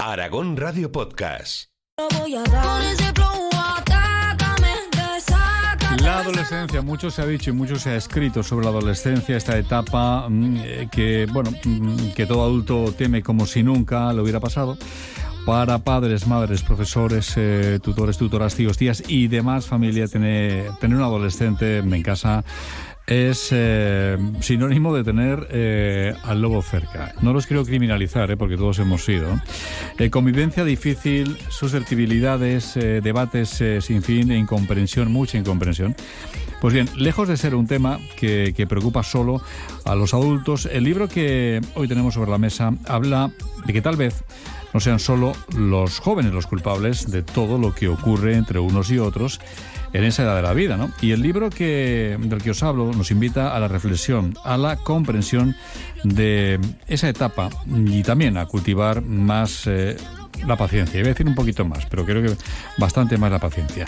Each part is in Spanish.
Aragón Radio Podcast. La adolescencia, mucho se ha dicho y mucho se ha escrito sobre la adolescencia, esta etapa que todo adulto teme como si nunca le hubiera pasado. Para padres, madres, profesores, tutores, tutoras, tíos, tías y demás familia, tener un adolescente en casa es sinónimo de tener al lobo cerca. No los quiero criminalizar, porque todos hemos sido. Convivencia difícil, susceptibilidades, debates sin fin e incomprensión, mucha incomprensión. Pues bien, lejos de ser un tema que preocupa solo a los adultos, el libro que hoy tenemos sobre la mesa habla de que tal vez no sean solo los jóvenes los culpables de todo lo que ocurre entre unos y otros en esa edad de la vida, ¿no? Y el libro del que os hablo nos invita a la reflexión, a la comprensión de esa etapa y también a cultivar más la paciencia. Iba a decir un poquito más, pero creo que bastante más la paciencia.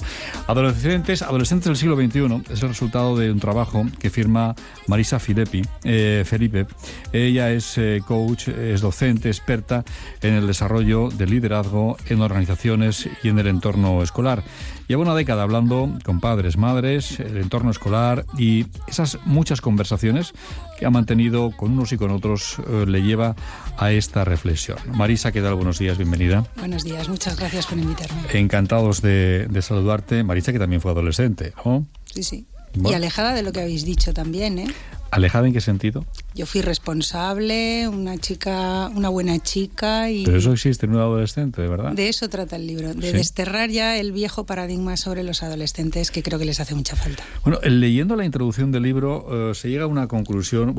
Adolescentes del siglo XXI es el resultado de un trabajo que firma Marisa Felipe. Ella es coach, es docente, experta en el desarrollo del liderazgo en organizaciones y en el entorno escolar. Lleva una década hablando con padres, madres, el entorno escolar, y esas muchas conversaciones que ha mantenido con unos y con otros le lleva a esta reflexión. Marisa, ¿qué tal? Buenos días, bienvenida. Buenos días, muchas gracias por invitarme. Encantados de saludarte. Marisa, que también fue adolescente, ¿no? Sí. Bueno. Y alejada de lo que habéis dicho también, ¿eh? ¿Alejada en qué sentido? Yo fui responsable, una buena chica y... Pero eso existe en un adolescente, ¿de verdad? De eso trata el libro, de ¿Sí? Desterrar ya el viejo paradigma sobre los adolescentes, que creo que les hace mucha falta. Bueno, leyendo la introducción del libro se llega a una conclusión,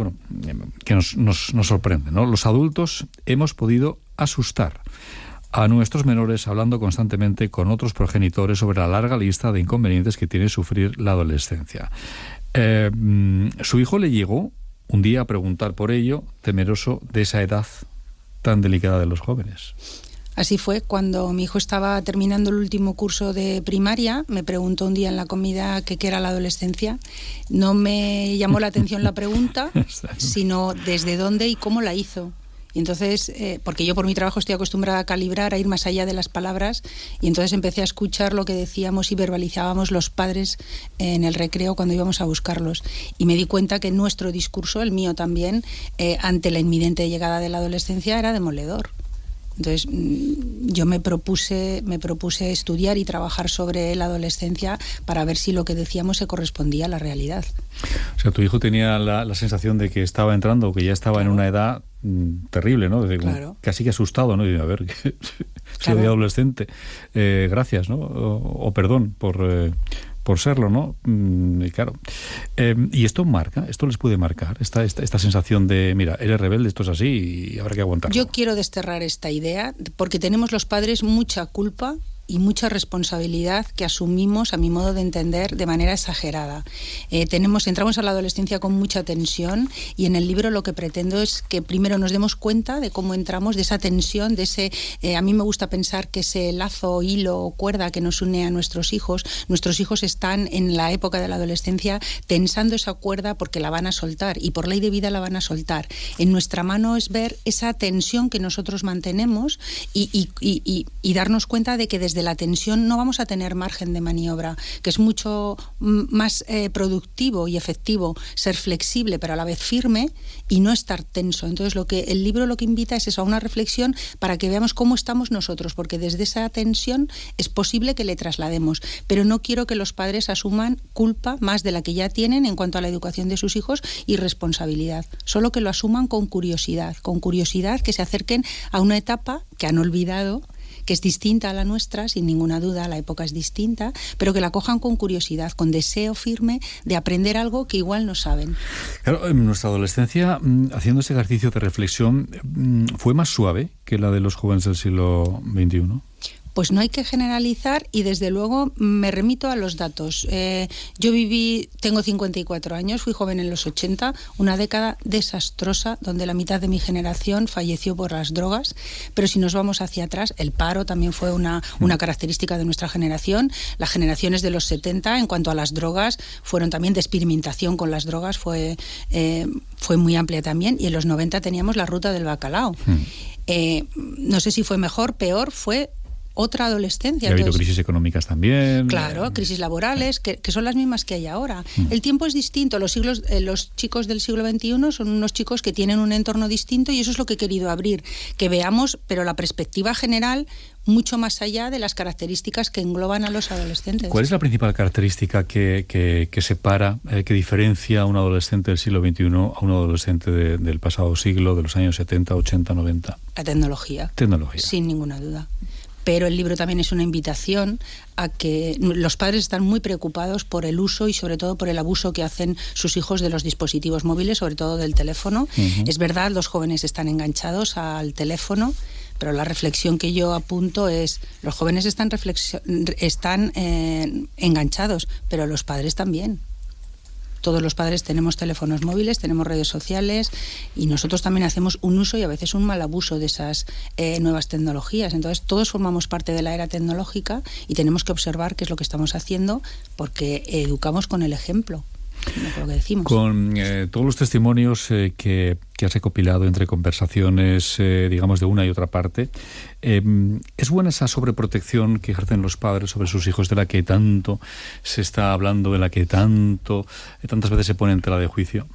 que nos sorprende, ¿no? Los adultos hemos podido asustar a nuestros menores hablando constantemente con otros progenitores sobre la larga lista de inconvenientes que tiene sufrir la adolescencia. Su hijo le llegó un día a preguntar por ello, temeroso de esa edad tan delicada de los jóvenes. Así fue, cuando mi hijo estaba terminando el último curso de primaria, me preguntó un día en la comida qué era la adolescencia. No me llamó la atención la pregunta, sino desde dónde y cómo la hizo. Y entonces, porque yo por mi trabajo estoy acostumbrada a calibrar, a ir más allá de las palabras, y entonces empecé a escuchar lo que decíamos y verbalizábamos los padres en el recreo cuando íbamos a buscarlos. Y me di cuenta que nuestro discurso, el mío también, ante la inminente llegada de la adolescencia, era demoledor. Entonces yo me propuse estudiar y trabajar sobre la adolescencia para ver si lo que decíamos se correspondía a la realidad. O sea, tu hijo tenía la sensación de que estaba entrando, que ya estaba en una edad terrible, ¿no? Claro. Casi que asustado, ¿no? Y a ver, soy adolescente. Gracias, ¿no? O perdón por serlo, ¿no? Y claro. Y esto les puede marcar, esta sensación de, mira, eres rebelde, esto es así y habrá que aguantarlo. Yo quiero desterrar esta idea porque tenemos los padres mucha culpa y mucha responsabilidad que asumimos, a mi modo de entender, de manera exagerada. Entramos a la adolescencia con mucha tensión y en el libro lo que pretendo es que primero nos demos cuenta de cómo entramos, de esa tensión, de ese... a mí me gusta pensar que ese lazo, hilo o cuerda que nos une a nuestros hijos están en la época de la adolescencia tensando esa cuerda porque la van a soltar y por ley de vida la van a soltar. En nuestra mano es ver esa tensión que nosotros mantenemos y darnos cuenta de que desde la tensión no vamos a tener margen de maniobra, que es mucho más productivo y efectivo ser flexible pero a la vez firme y no estar tenso. Entonces el libro lo que invita es eso, a una reflexión para que veamos cómo estamos nosotros, porque desde esa tensión es posible que le traslademos, pero no quiero que los padres asuman culpa más de la que ya tienen en cuanto a la educación de sus hijos y responsabilidad, solo que lo asuman con curiosidad, que se acerquen a una etapa que han olvidado, que es distinta a la nuestra, sin ninguna duda, la época es distinta, pero que la cojan con curiosidad, con deseo firme de aprender algo que igual no saben. Claro, en nuestra adolescencia, haciendo ese ejercicio de reflexión, ¿fue más suave que la de los jóvenes del siglo XXI? Pues no hay que generalizar y desde luego me remito a los datos. Yo tengo 54 años, fui joven en los 80, una década desastrosa donde la mitad de mi generación falleció por las drogas, pero si nos vamos hacia atrás, el paro también fue una característica de nuestra generación. Las generaciones de los 70 en cuanto a las drogas fueron también de experimentación con las drogas, fue muy amplia también, y en los 90 teníamos la ruta del bacalao. No sé si fue mejor, peor, fue otra adolescencia. Y ha habido crisis económicas también. Claro, crisis laborales, que son las mismas que hay ahora. El tiempo es distinto. Los chicos del siglo XXI son unos chicos que tienen un entorno distinto y eso es lo que he querido abrir. Que veamos, pero la perspectiva general, mucho más allá de las características que engloban a los adolescentes. ¿Cuál es la principal característica que separa, que diferencia a un adolescente del siglo XXI a un adolescente del pasado siglo, de los años 70, 80, 90? La tecnología. Sin ninguna duda. Pero el libro también es una invitación a que los padres están muy preocupados por el uso y sobre todo por el abuso que hacen sus hijos de los dispositivos móviles, sobre todo del teléfono. Es verdad, los jóvenes están enganchados al teléfono, pero la reflexión que yo apunto es, los jóvenes están enganchados, pero los padres también. Todos los padres tenemos teléfonos móviles, tenemos redes sociales y nosotros también hacemos un uso y a veces un mal abuso de esas nuevas tecnologías. Entonces todos formamos parte de la era tecnológica y tenemos que observar qué es lo que estamos haciendo porque educamos con el ejemplo. Lo que decimos. Con todos los testimonios que has recopilado entre conversaciones, digamos, de una y otra parte, ¿es buena esa sobreprotección que ejercen los padres sobre sus hijos, de la que tanto se está hablando, de la que tantas veces se pone en tela de juicio?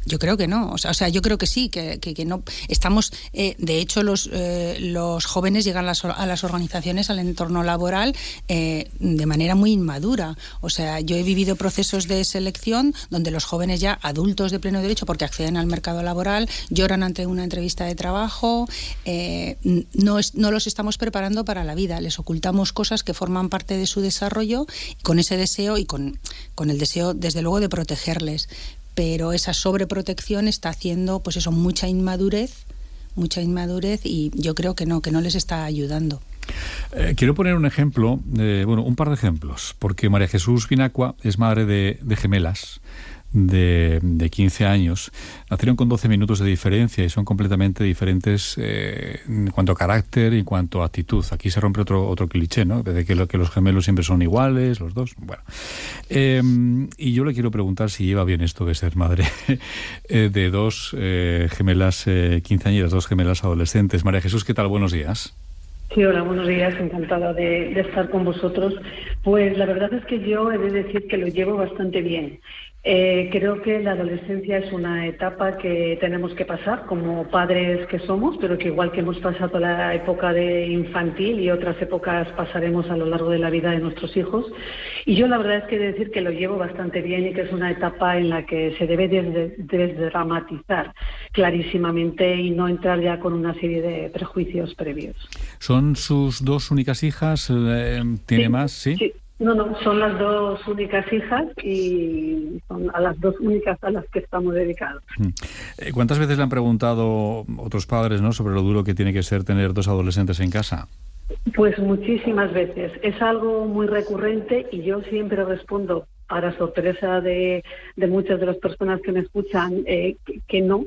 Yo creo que no, o sea, yo creo que sí, que no estamos, de hecho los jóvenes llegan a las organizaciones, al entorno laboral de manera muy inmadura. O sea, yo he vivido procesos de selección donde los jóvenes ya adultos de pleno derecho, porque acceden al mercado laboral, lloran ante una entrevista de trabajo, no los estamos preparando para la vida, les ocultamos cosas que forman parte de su desarrollo con ese deseo y con el deseo desde luego de protegerles. Pero esa sobreprotección está haciendo, pues eso, mucha inmadurez y yo creo que no les está ayudando. Quiero poner un ejemplo, un par de ejemplos, porque María Jesús Vinacua es madre de gemelas de 15 años. Nacieron con 12 minutos de diferencia y son completamente diferentes en cuanto a carácter y en cuanto a actitud. Aquí se rompe otro cliché, ¿no? De que los gemelos siempre son iguales, los dos. Bueno, y yo le quiero preguntar si lleva bien esto de ser madre de dos gemelas quinceañeras, dos gemelas adolescentes. María Jesús, ¿qué tal? Buenos días. Sí, hola, buenos días, encantada de estar con vosotros. Pues la verdad es que yo he de decir que lo llevo bastante bien. Creo que la adolescencia es una etapa que tenemos que pasar como padres que somos, pero que igual que hemos pasado la época de infantil y otras épocas pasaremos a lo largo de la vida de nuestros hijos. Y yo la verdad es que he de decir que lo llevo bastante bien y que es una etapa en la que se debe desdramatizar clarísimamente y no entrar ya con una serie de prejuicios previos. ¿Son sus dos únicas hijas? ¿Tiene más? Sí. No, son las dos únicas hijas y son a las dos únicas a las que estamos dedicados. ¿Cuántas veces le han preguntado otros padres, ¿no?, sobre lo duro que tiene que ser tener dos adolescentes en casa? Pues muchísimas veces. Es algo muy recurrente y yo siempre respondo, para sorpresa de muchas de las personas que me escuchan, que no.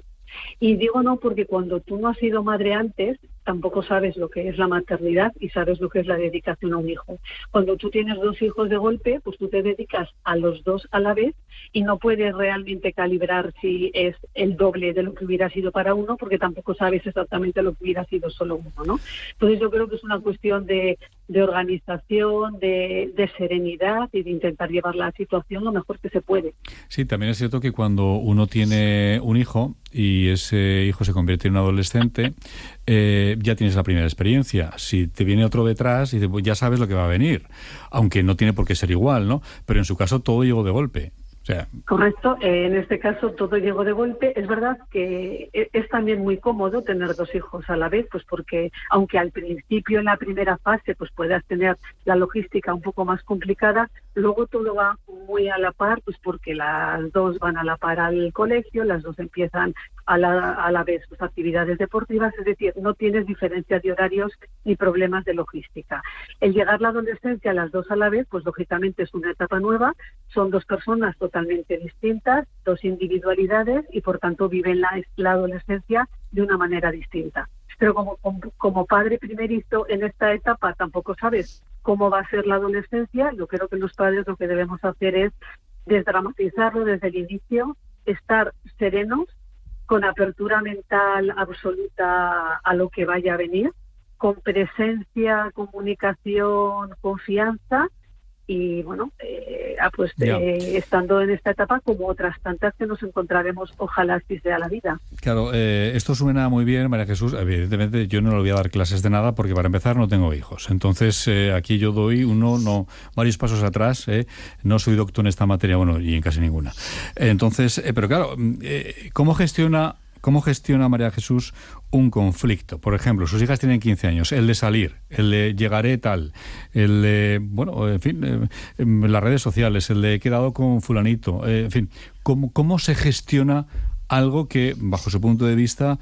Y digo no porque cuando tú no has sido madre antes, tampoco sabes lo que es la maternidad y sabes lo que es la dedicación a un hijo. Cuando tú tienes dos hijos de golpe, pues tú te dedicas a los dos a la vez y no puedes realmente calibrar si es el doble de lo que hubiera sido para uno, porque tampoco sabes exactamente lo que hubiera sido solo uno, ¿no? Entonces yo creo que es una cuestión de organización, de serenidad y de intentar llevar la situación lo mejor que se puede. Sí, también es cierto que cuando uno tiene un hijo y ese hijo se convierte en un adolescente, ya tienes la primera experiencia. Si te viene otro detrás, pues ya sabes lo que va a venir, aunque no tiene por qué ser igual, ¿no? Pero en su caso todo llegó de golpe. sea... Correcto, en este caso todo llegó de golpe. Es verdad que es también muy cómodo tener 2 hijos a la vez, pues porque aunque al principio en la primera fase pues puedas tener la logística un poco más complicada, luego todo va muy a la par, pues porque las 2 van a la par al colegio, las 2 empiezan a la vez sus actividades deportivas, es decir, no tienes diferencia de horarios ni problemas de logística. El llegar a la adolescencia a las 2 a la vez, pues lógicamente es una etapa nueva, son 2 personas totalmente distintas, 2 individualidades y por tanto viven la adolescencia de una manera distinta. Pero como padre primerizo en esta etapa tampoco sabes cómo va a ser la adolescencia. Yo creo que los padres lo que debemos hacer es desdramatizarlo desde el inicio, estar serenos, con apertura mental absoluta a lo que vaya a venir, con presencia, comunicación, confianza y bueno, estando en esta etapa como otras tantas que nos encontraremos, ojalá así sea la vida. Claro, esto suena muy bien, María Jesús. Evidentemente yo no le voy a dar clases de nada porque para empezar no tengo hijos. Entonces aquí yo doy varios pasos atrás. No soy doctor en esta materia, bueno, y en casi ninguna. Entonces, pero claro, ¿cómo gestiona María Jesús un conflicto? Por ejemplo, sus hijas tienen 15 años, el de salir, el de llegaré tal, el de, bueno, en fin, las redes sociales, el de he quedado con fulanito, en fin, ¿cómo se gestiona algo que, bajo su punto de vista,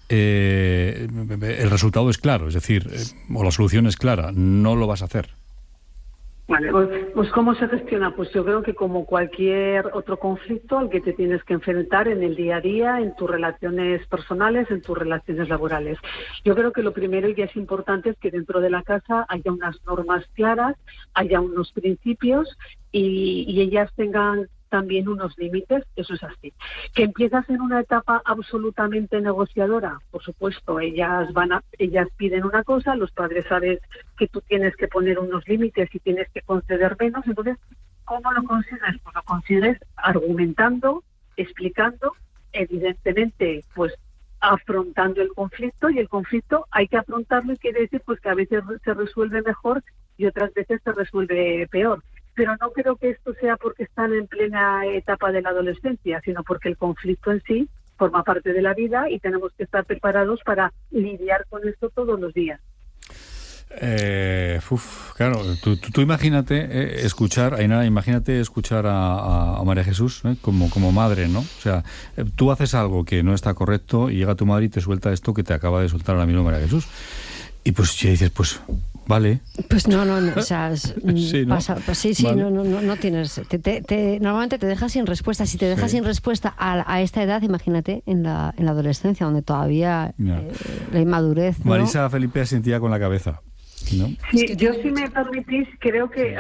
el resultado es claro, es decir, o la solución es clara, no lo vas a hacer? Vale, pues ¿cómo se gestiona? Pues yo creo que como cualquier otro conflicto al que te tienes que enfrentar en el día a día, en tus relaciones personales, en tus relaciones laborales. Yo creo que lo primero y que es importante es que dentro de la casa haya unas normas claras, haya unos principios y ellas tengan también unos límites, eso es así. ¿Que empiezas en una etapa absolutamente negociadora? Por supuesto, ellas piden una cosa, los padres sabes que tú tienes que poner unos límites y tienes que conceder menos, entonces, ¿cómo lo consigues? Pues lo consigues argumentando, explicando, evidentemente, pues afrontando el conflicto, y el conflicto hay que afrontarlo y quiere decir pues que a veces se resuelve mejor y otras veces se resuelve peor. Pero no creo que esto sea porque están en plena etapa de la adolescencia, sino porque el conflicto en sí forma parte de la vida y tenemos que estar preparados para lidiar con esto todos los días. Claro, tú imagínate escuchar, Ainara, a María Jesús como madre, ¿no? O sea, tú haces algo que no está correcto y llega tu madre y te suelta esto que te acaba de soltar ahora mismo María Jesús. Y pues ya dices, pues vale. Pues no, o sea, sí, ¿no? Vale. No tienes. Normalmente te dejas sin respuesta. Si te dejas sin respuesta a esta edad, imagínate en la adolescencia, donde todavía la inmadurez. Marisa Felipe asentía con la cabeza, ¿no? Sí, yo si me permitís, creo que,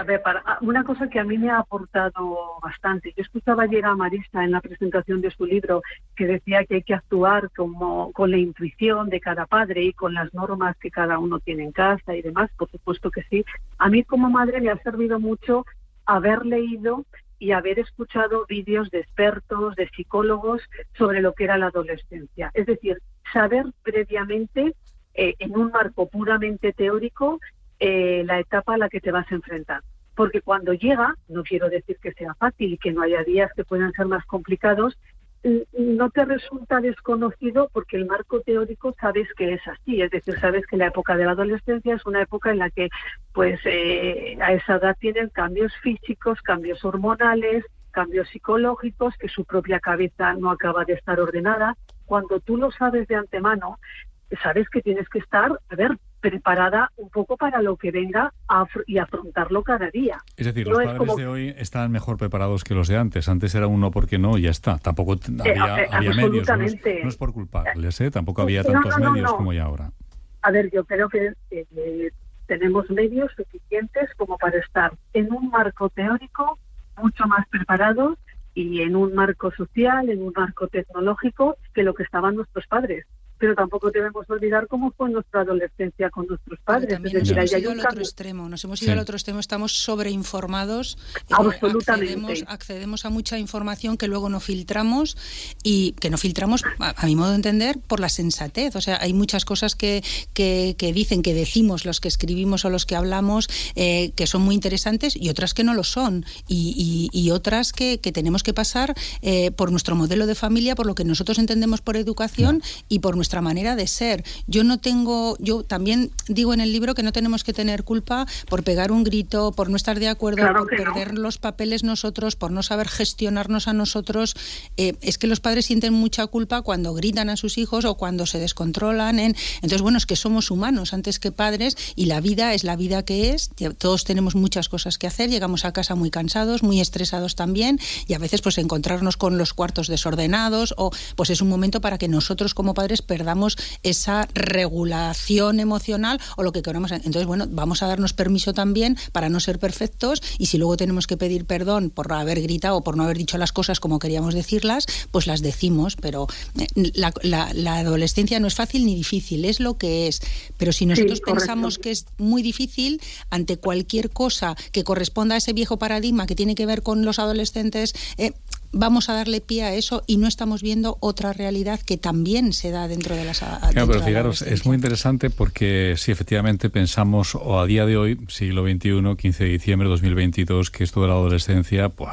una cosa que a mí me ha aportado bastante. Yo escuchaba ayer a Marisa en la presentación de su libro que decía que hay que actuar con la intuición de cada padre y con las normas que cada uno tiene en casa y demás, por supuesto que sí. A mí como madre me ha servido mucho haber leído y haber escuchado vídeos de expertos, de psicólogos sobre lo que era la adolescencia. Es decir, saber previamente en un marco puramente teórico la etapa a la que te vas a enfrentar. Porque cuando llega, no quiero decir que sea fácil y que no haya días que puedan ser más complicados, no te resulta desconocido porque el marco teórico sabes que es así. Es decir, sabes que la época de la adolescencia es una época en la que pues a esa edad tienen cambios físicos, cambios hormonales, cambios psicológicos, que su propia cabeza no acaba de estar ordenada. Cuando tú lo sabes de antemano, sabes que tienes que estar, preparada un poco para lo que venga y afrontarlo cada día. Es decir, los padres de hoy están mejor preparados que los de antes. Antes era un no porque no y ya está. Tampoco había medios. No es por culparles, tampoco había tantos medios como hay ahora. Yo creo que tenemos medios suficientes como para estar en un marco teórico mucho más preparados y en un marco social, en un marco tecnológico que lo que estaban nuestros padres. pero tampoco debemos olvidar cómo fue nuestra adolescencia con nuestros padres. También nos hemos ido al otro extremo, estamos sobreinformados, absolutamente. Accedemos a mucha información que luego no filtramos, y que no filtramos, a mi modo de entender, por la sensatez. O sea, hay muchas cosas que dicen, que decimos los que escribimos o los que hablamos, que son muy interesantes, y otras que no lo son, y otras que tenemos que pasar por nuestro modelo de familia, por lo que nosotros entendemos por educación y por nuestra manera de ser. Yo también digo en el libro que no tenemos que tener culpa por pegar un grito, por no estar de acuerdo, por perder los papeles nosotros, por no saber gestionarnos a nosotros. Es que los padres sienten mucha culpa cuando gritan a sus hijos o cuando se descontrolan. Entonces, bueno, es que somos humanos antes que padres, y la vida es la vida que es. Todos tenemos muchas cosas que hacer, llegamos a casa muy cansados, muy estresados también, y a veces pues encontrarnos con los cuartos desordenados, o pues es un momento para que nosotros como padres perdamos esa regulación emocional o lo que queramos. Entonces, bueno, vamos a darnos permiso también para no ser perfectos, y si luego tenemos que pedir perdón por haber gritado o por no haber dicho las cosas como queríamos decirlas, pues las decimos. Pero la adolescencia no es fácil ni difícil, es lo que es. Pero si nosotros pensamos que es muy difícil, ante cualquier cosa que corresponda a ese viejo paradigma que tiene que ver con los adolescentes, vamos a darle pie a eso, y no estamos viendo otra realidad que también se da dentro de las adolescencias. Claro, pero fijaros, es muy interesante porque si efectivamente pensamos, o a día de hoy, siglo XXI, 15 de diciembre de 2022, que esto de la adolescencia pues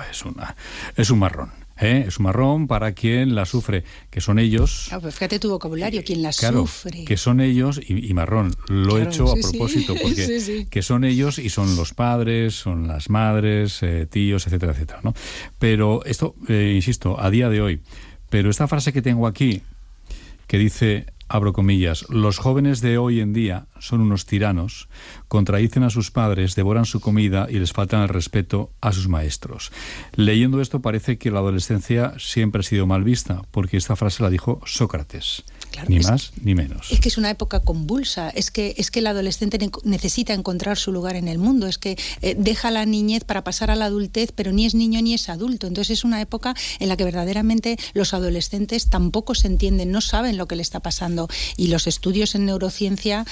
es un marrón. Es un marrón para quien la sufre, que son ellos. Pues fíjate tu vocabulario, quien la sufre. Que son ellos y marrón. Lo he hecho a propósito, porque que son ellos y son los padres, son las madres, tíos, etcétera, etcétera, ¿no? Pero esto, insisto, a día de hoy. Pero esta frase que tengo aquí, que dice, abro comillas, los jóvenes de hoy en día son unos tiranos, contradicen a sus padres, devoran su comida y les faltan el respeto a sus maestros. Leyendo esto parece que la adolescencia siempre ha sido mal vista, porque esta frase la dijo Sócrates. Claro, ni más ni menos. Es que es una época convulsa, es que el adolescente necesita encontrar su lugar en el mundo, es que deja la niñez para pasar a la adultez, pero ni es niño ni es adulto. Entonces es una época en la que verdaderamente los adolescentes tampoco se entienden, no saben lo que le está pasando. Y los estudios en neurociencia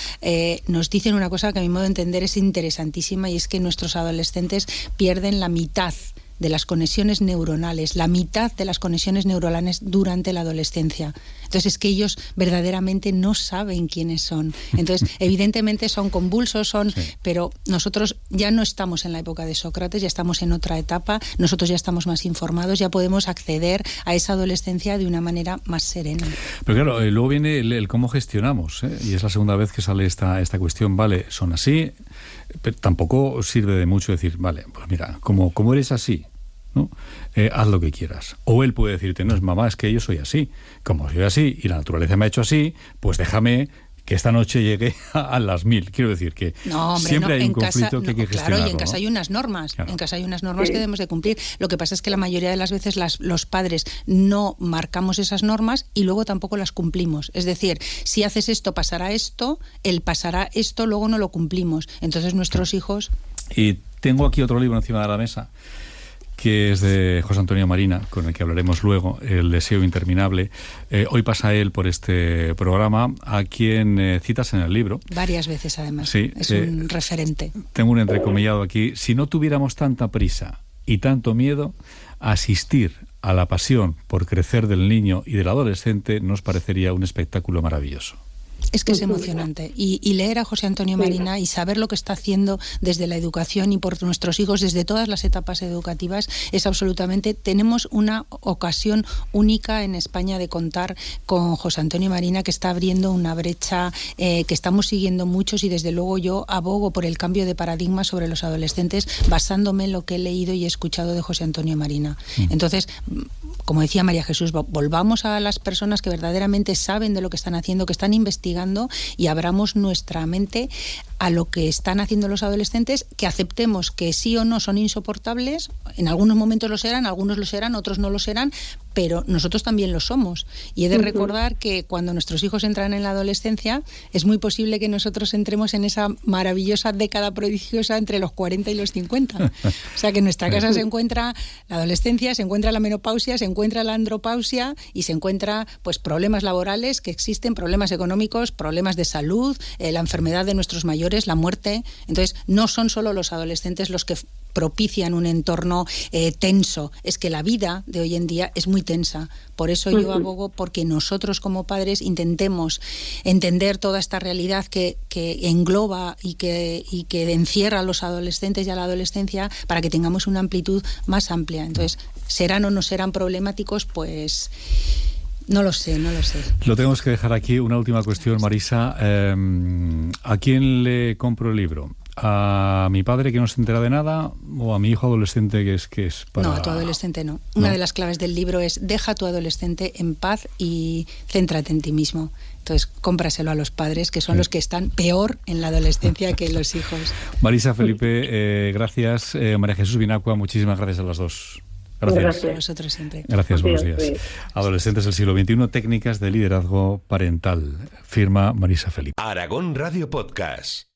nos dicen una cosa que a mi modo de entender es interesantísima, y es que nuestros adolescentes pierden la mitad de las conexiones neuronales, la mitad de las conexiones neuronales durante la adolescencia. Entonces es que ellos verdaderamente no saben quiénes son. Entonces, evidentemente son convulsos, pero nosotros ya no estamos en la época de Sócrates, ya estamos en otra etapa, nosotros ya estamos más informados, ya podemos acceder a esa adolescencia de una manera más serena. Pero claro, luego viene el cómo gestionamos, y es la segunda vez que sale esta cuestión. Vale, son así, pero tampoco sirve de mucho decir, vale, pues mira, como eres así, ¿no? Haz lo que quieras. O él puede decirte, no, es mamá, es que yo soy así. Como soy así y la naturaleza me ha hecho así, pues déjame que esta noche llegue a las 1000. Quiero decir que siempre hay un conflicto que hay que gestionarlo. Claro, y en casa hay unas normas. Claro. En casa hay unas normas que debemos de cumplir. Lo que pasa es que la mayoría de las veces los padres no marcamos esas normas y luego tampoco las cumplimos. Es decir, si haces esto, pasará esto, él pasará esto, luego no lo cumplimos. Entonces nuestros hijos... Y tengo aquí otro libro encima de la mesa, que es de José Antonio Marina, con el que hablaremos luego, El deseo interminable. Hoy pasa él por este programa, a quien citas en el libro. Varias veces, además. Sí, es un referente. Tengo un entrecomillado aquí. Si no tuviéramos tanta prisa y tanto miedo, asistir a la pasión por crecer del niño y del adolescente nos parecería un espectáculo maravilloso. Es que es emocionante. Y leer a José Antonio Marina y saber lo que está haciendo desde la educación y por nuestros hijos, desde todas las etapas educativas, es absolutamente... Tenemos una ocasión única en España de contar con José Antonio Marina, que está abriendo una brecha que estamos siguiendo muchos, y desde luego yo abogo por el cambio de paradigma sobre los adolescentes basándome en lo que he leído y he escuchado de José Antonio Marina. Entonces, como decía María Jesús, volvamos a las personas que verdaderamente saben de lo que están haciendo, que están investigando, y abramos nuestra mente a lo que están haciendo los adolescentes, que aceptemos que sí o no son insoportables, en algunos momentos lo serán, algunos lo serán, otros no lo serán, pero nosotros también lo somos. Y he de recordar que cuando nuestros hijos entran en la adolescencia, es muy posible que nosotros entremos en esa maravillosa década prodigiosa entre los 40 y los 50. O sea, que en nuestra casa se encuentra la adolescencia, se encuentra la menopausia, se encuentra la andropausia y se encuentra pues problemas laborales que existen, problemas económicos, problemas de salud, la enfermedad de nuestros mayores, la muerte. Entonces, no son solo los adolescentes los que propician un entorno tenso. Es que la vida de hoy en día es muy tensa. Por eso yo abogo porque nosotros como padres intentemos entender toda esta realidad que engloba y que encierra a los adolescentes y a la adolescencia para que tengamos una amplitud más amplia. Entonces, ¿serán o no serán problemáticos? Pues no lo sé. Lo tenemos que dejar aquí. Una última cuestión, Marisa. ¿A quién le compro el libro? ¿A mi padre que no se entera de nada o a mi hijo adolescente que es para...? No, a tu adolescente no. Una de las claves del libro es deja a tu adolescente en paz y céntrate en ti mismo. Entonces, cómpraselo a los padres, que son los que están peor en la adolescencia que los hijos. Marisa, Felipe, gracias. María Jesús Vinacua, muchísimas gracias a las dos. Gracias. A vosotros siempre. Gracias, buenos días. Adolescentes del siglo XXI, técnicas de liderazgo parental. Firma Marisa Felipe. Aragón Radio Podcast.